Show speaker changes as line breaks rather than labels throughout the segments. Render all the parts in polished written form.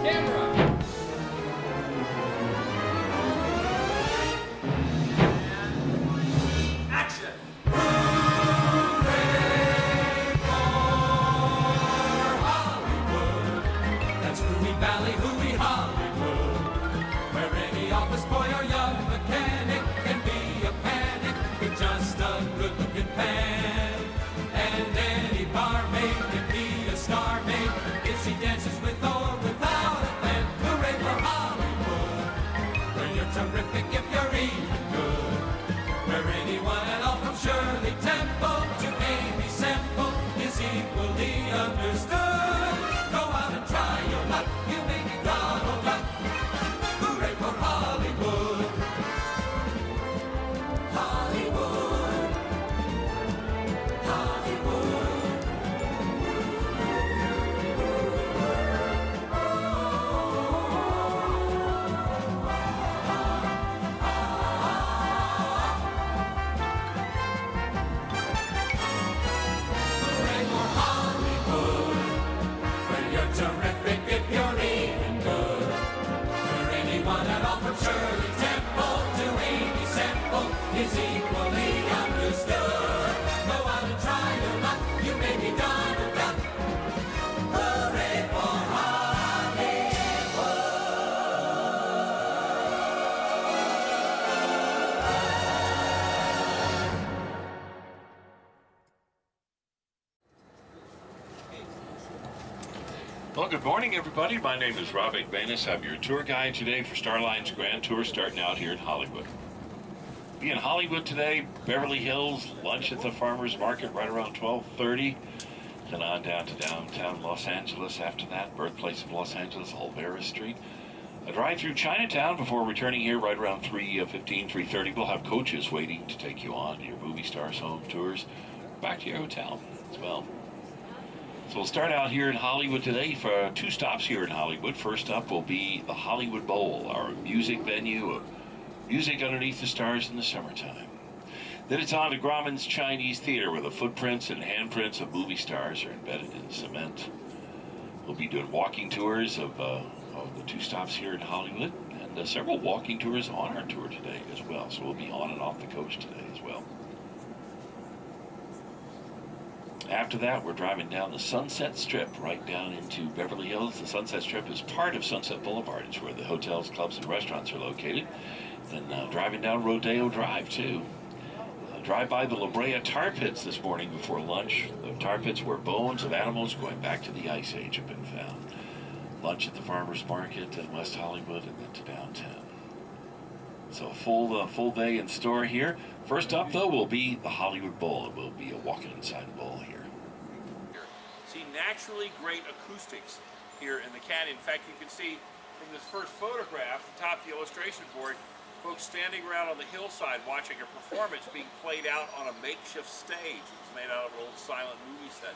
Camera. And action. Valley, hooey Hollywood, where any office boy or young mechanic can be a panic with just a good-looking pan. And any barmaid can be a star maid if she dances with or without a plan. Hooray for Hollywood, where you're terrific if you're even good, where anyone at all from Shirley Temple to Amy Semple is equally understood. Go out and try your luck. You may be Donald Duck. Hooray for Hollywood. Hollywood. Hollywood. Hooray for Hollywood. Where you're terrific if you're even good. Where anyone at all from Shirley Temple to Amy Semple is equally understood. Go out and try your luck. You may be Donald Duck. Hooray for
Well, good morning, everybody. My name is Rob McManus. I'm your tour guide today for Starline's Grand Tour, starting out here in Hollywood. Be in Hollywood today, Beverly Hills, lunch at the Farmers Market right around 12:30. Then on down to downtown Los Angeles after that, birthplace of Los Angeles, Olvera Street. A drive through Chinatown before returning here right around 3:15, 3:30. We'll have coaches waiting to take you on to your movie stars' home tours, back to your hotel as well. So we'll start out here in Hollywood today for 2 stops here in Hollywood. First up will be the Hollywood Bowl, our music venue of music underneath the stars in the summertime. Then it's on to Grauman's Chinese Theater, where the footprints and handprints of movie stars are embedded in cement. We'll be doing walking tours of the 2 stops here in Hollywood, and several walking tours on our tour today as well. So we'll be on and off the coast today as well. After that, we're driving down the Sunset Strip right down into Beverly Hills. The Sunset Strip is part of Sunset Boulevard. It's where the hotels, clubs, and restaurants are located. Then driving down Rodeo Drive, too. Drive by the La Brea tar pits this morning before lunch. The tar pits where bones of animals going back to the Ice Age have been found. Lunch at the Farmers Market in West Hollywood, and then to downtown. So a full day in store here. First up, though, will be the Hollywood Bowl. We'll be walking inside the bowl here.
See naturally great acoustics here in the canyon. In fact, you can see from this first photograph, atop the illustration board, folks standing around on the hillside watching a performance being played out on a makeshift stage. It was made out of an old silent movie set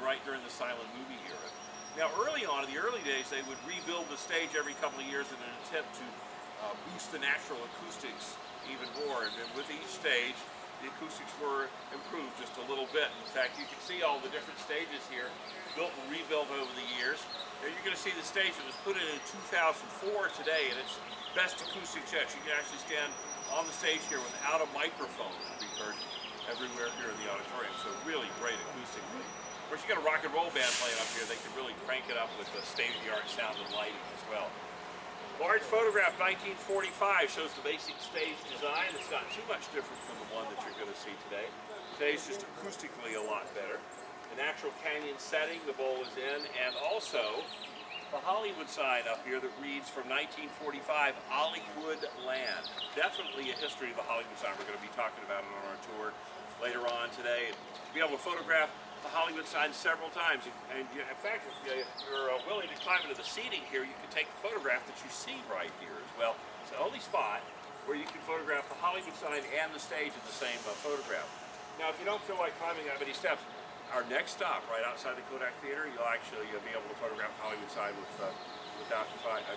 right during the silent movie era. Now, early on, in the early days, they would rebuild the stage every couple of years in an attempt to boost the natural acoustics even more. And with each stage, the acoustics were improved just a little bit. In fact, you can see all the different stages here, built and rebuilt over the years. Here you're going to see the stage that was put in 2004 today, and it's best acoustics yet. You can actually stand on the stage here without a microphone to be heard everywhere here in the auditorium. So really great acoustically. Of course, you got a rock and roll band playing up here. They can really crank it up with the state-of-the-art sound and lighting as well. Large photograph, 1945, shows the basic stage design. It's not too much different from the one that you're going to see today. Today's just acoustically a lot better. The natural canyon setting the bowl is in, and also the Hollywood sign up here that reads from 1945, Hollywood Land. Definitely a history of the Hollywood sign. We're going to be talking about it on our tour later on today. Be able to photograph the Hollywood sign several times, and in fact, if you're willing to climb into the seating here, you can take the photograph that you see right here as well. It's the only spot where you can photograph the Hollywood sign and the stage in the same photograph. Now, if you don't feel like climbing that many steps, our next stop, right outside the Kodak Theater, you'll actually be able to photograph the Hollywood sign without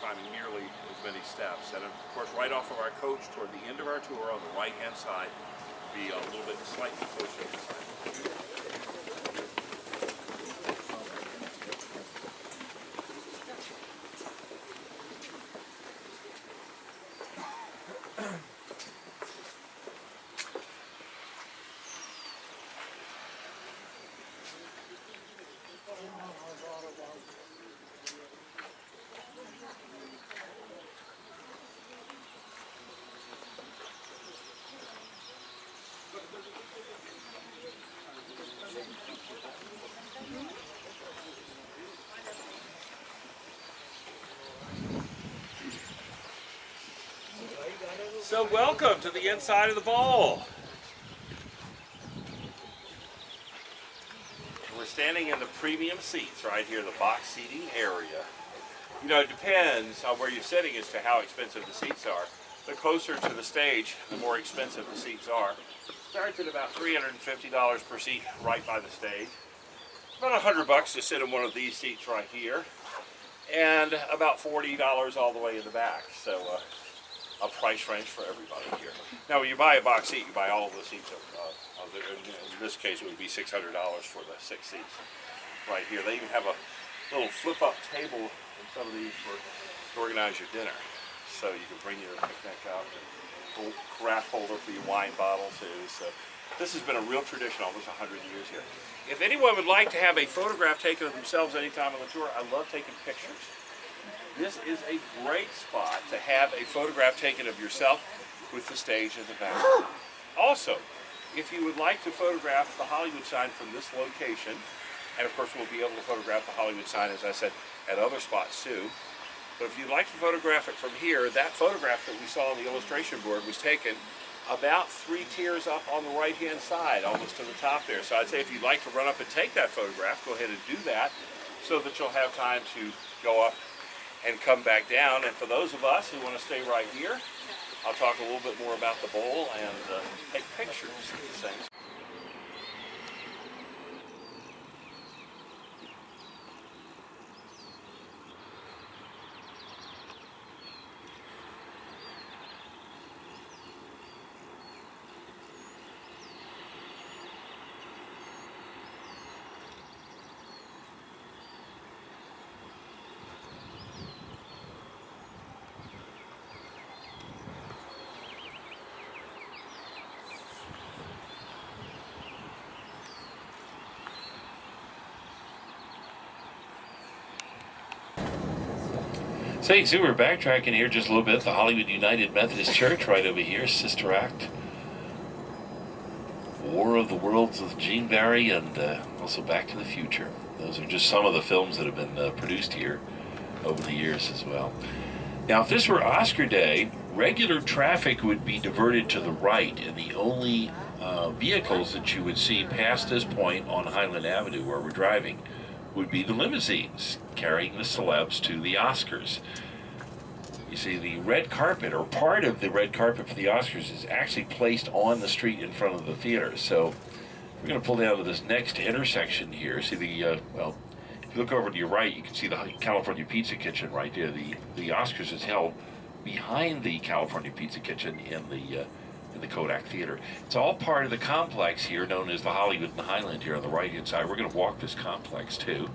climbing nearly as many steps. And of course, right off of our coach toward the end of our tour on the right-hand side, be a little bit slightly closer to the sign. So welcome to the inside of the bowl. We're standing in the premium seats right here, the box seating area. You know, it depends on where you're sitting as to how expensive the seats are. The closer to the stage, the more expensive the seats are. Starts at about $350 per seat right by the stage. About $100 to sit in one of these seats right here. And about $40 all the way in the back. So a price range for everybody here. Now when you buy a box seat, you buy all of the seats. In this case, it would be $600 for the 6 seats right here. They even have a little flip-up table in some of these to organize your dinner. So you can bring your picnic out and a little carafe holder for your wine bottle too. So this has been a real tradition almost 100 years here. If anyone would like to have a photograph taken of themselves anytime on the tour, I love taking pictures. This is a great spot to have a photograph taken of yourself with the stage in the back. Also, if you would like to photograph the Hollywood sign from this location, and of course we'll be able to photograph the Hollywood sign, as I said, at other spots too. But if you'd like to photograph it from here, that photograph that we saw on the illustration board was taken about 3 tiers up on the right-hand side, almost to the top there. So I'd say if you'd like to run up and take that photograph, go ahead and do that so that you'll have time to go up and come back down. And for those of us who want to stay right here, I'll talk a little bit more about the bowl and take pictures of the things.
So we're backtracking here just a little bit. The Hollywood United Methodist Church right over here, Sister Act. War of the Worlds with Gene Barry, and also Back to the Future. Those are just some of the films that have been produced here over the years as well. Now, if this were Oscar Day, regular traffic would be diverted to the right, and the only vehicles that you would see past this point on Highland Avenue where we're driving would be the limousines carrying the celebs to the Oscars. You see, the red carpet, or part of the red carpet for the Oscars, is actually placed on the street in front of the theater. So we're going to pull down to this next intersection here. See the, well, if you look over to your right, you can see the California Pizza Kitchen right there. The Oscars is held behind the California Pizza Kitchen in the Kodak Theater. It's all part of the complex here known as the Hollywood and Highland here on the right-hand side. We're going to walk this complex too,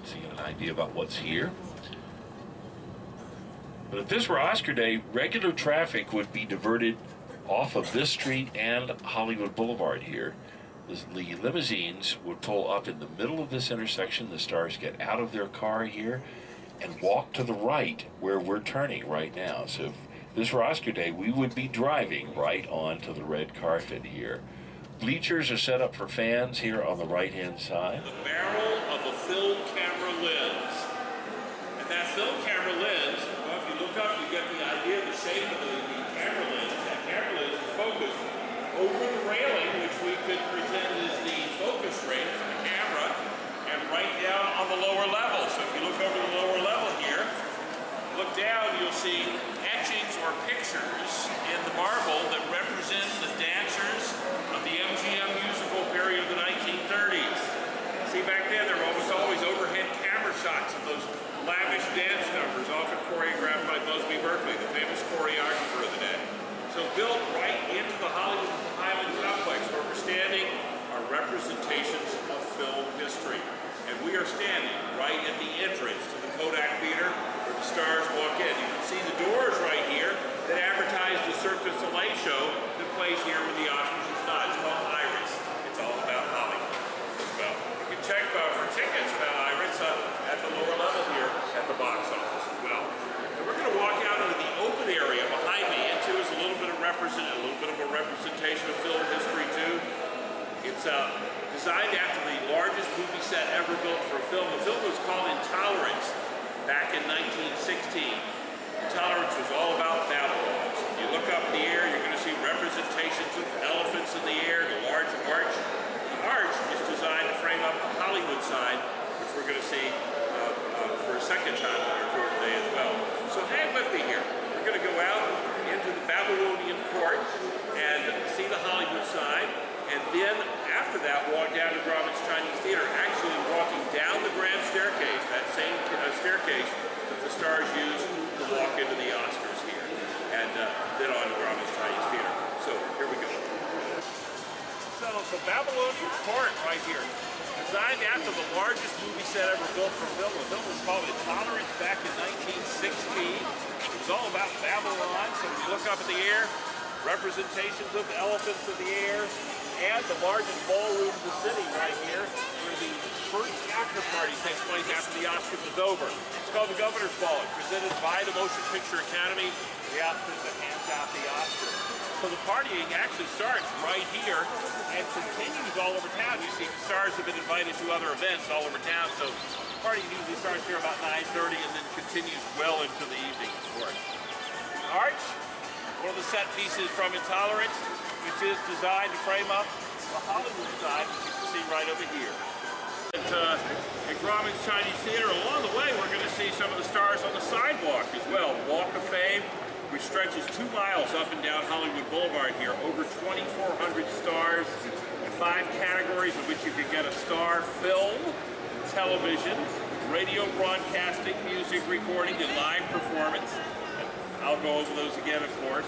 so you get an idea about what's here. But if this were Oscar Day, regular traffic would be diverted off of this street and Hollywood Boulevard here. The limousines would pull up in the middle of this intersection. The stars get out of their car here and walk to the right where we're turning right now. So if this were Oscar Day, we would be driving right onto the red carpet here. Bleachers are set up for fans here on the right-hand side.
The barrel of a film camera lens. And that film camera lens, well, if you look up, you get the idea of the shape of the camera lens. That camera lens is focused over the railing, which we could pretend is the focus ring for the camera, and right down on the lower level. So if you look over the lower level here, look down, you'll see etchings or pictures in the marble that represent the dancers of the MGM musical period of the 1930s. See back then, there were almost always overhead camera shots of those lavish dance numbers, often choreographed by Busby Berkeley, the famous choreographer of the day. So built right into the Hollywood Highland complex where we're standing are representations of film history. And we are standing right at the entrance to the Kodak Theater where the stars walk in. You can see the doors right here that advertise the Cirque du Soleil show that plays here with the Oscars and Snods. It's called Iris. It's all about Hollywood. Well, you can check for tickets about Iris at the lower level here at the box office as well. And we're going to walk out into the open area behind me. Into is a little bit of a representation of film history too. It's designed after the largest movie set ever built for a film. The film was called Intolerance back in 1916. Intolerance was all about Babylon. So if you look up in the air, and then on to Grauman's Chinese Theater. So here we go. So Babylonian Court right here, designed after the largest movie set ever built for film. The film was called Intolerance back in 1916. It was all about Babylon. So when you look up in the air, representations of elephants in the air, and the largest ballroom in the city right here, where the first after party takes place after the Oscars is over. It's called the Governor's Ball. It's presented by the Motion Picture Academy, the outfit that hands out the Oscar. So the partying actually starts right here and continues all over town. You see, stars have been invited to other events all over town, so the party usually starts here about 9:30 and then continues well into the evening, of course. Arch, one of the set pieces from Intolerance, which is designed to frame up the Hollywood side, which you can see right over here. At Grauman's Chinese Theater, along the way, we're going to see some of the stars on the sidewalk as well. Walk of Fame, which stretches 2 miles up and down Hollywood Boulevard here. Over 2,400 stars in 5 categories in which you can get a star: film, television, radio broadcasting, music recording, and live performance. I'll go over those again, of course.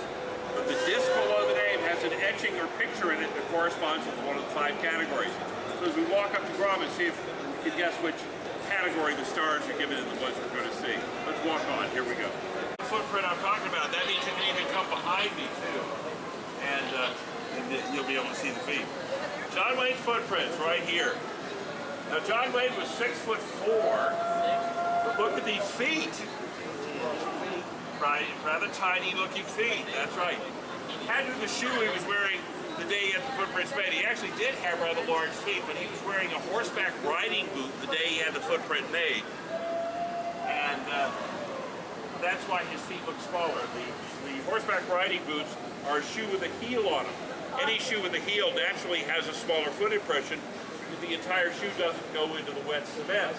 But the disc below the name has an etching or picture in it that corresponds with one of the 5 categories. So as we walk up to Grauman, see if we can guess which category the stars are given in the ones we're going to see. Let's walk on. Here we go. The footprint I'm talking about, that means you can even come behind me too. And you'll be able to see the feet. John Wayne's footprints right here. Now John Wayne was 6'4", but look at these feet. Right, rather tiny looking feet, that's right. Had to the shoe he was wearing the day he had the footprints made. He actually did have rather large feet, but he was wearing a horseback riding boot the day he had the footprint made. And that's why his feet look smaller. The horseback riding boots are a shoe with a heel on them. Any shoe with a heel naturally has a smaller foot impression because the entire shoe doesn't go into the wet cement.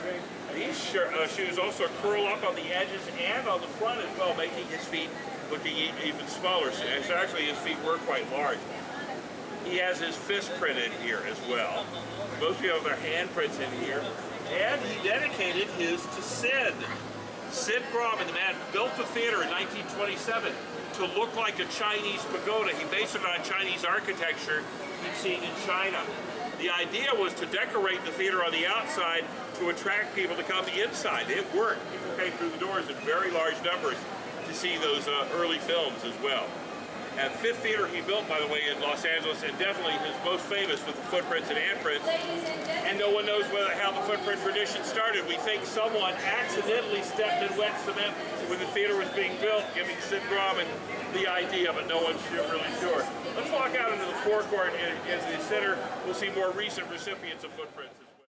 These shoes also curl up on the edges and on the front as well, making his feet looking even smaller. So actually, his feet were quite large. He has his fist printed here as well. Most people have their handprints in here. And he dedicated his to Sid. Sid Grauman, the man who built the theater in 1927 to look like a Chinese pagoda. He based it on Chinese architecture he'd seen in China. The idea was to decorate the theater on the outside to attract people to come inside. It worked. People came through the doors in very large numbers to see those early films as well. And Fifth Theater he built, by the way, in Los Angeles, and definitely his most famous with the footprints and handprints. And no one knows how the footprint tradition started. We think someone accidentally stepped in wet cement when the theater was being built, giving Sid Grauman the idea, but no one's really sure. Let's walk out into the forecourt and in the center. We'll see more recent recipients of footprints.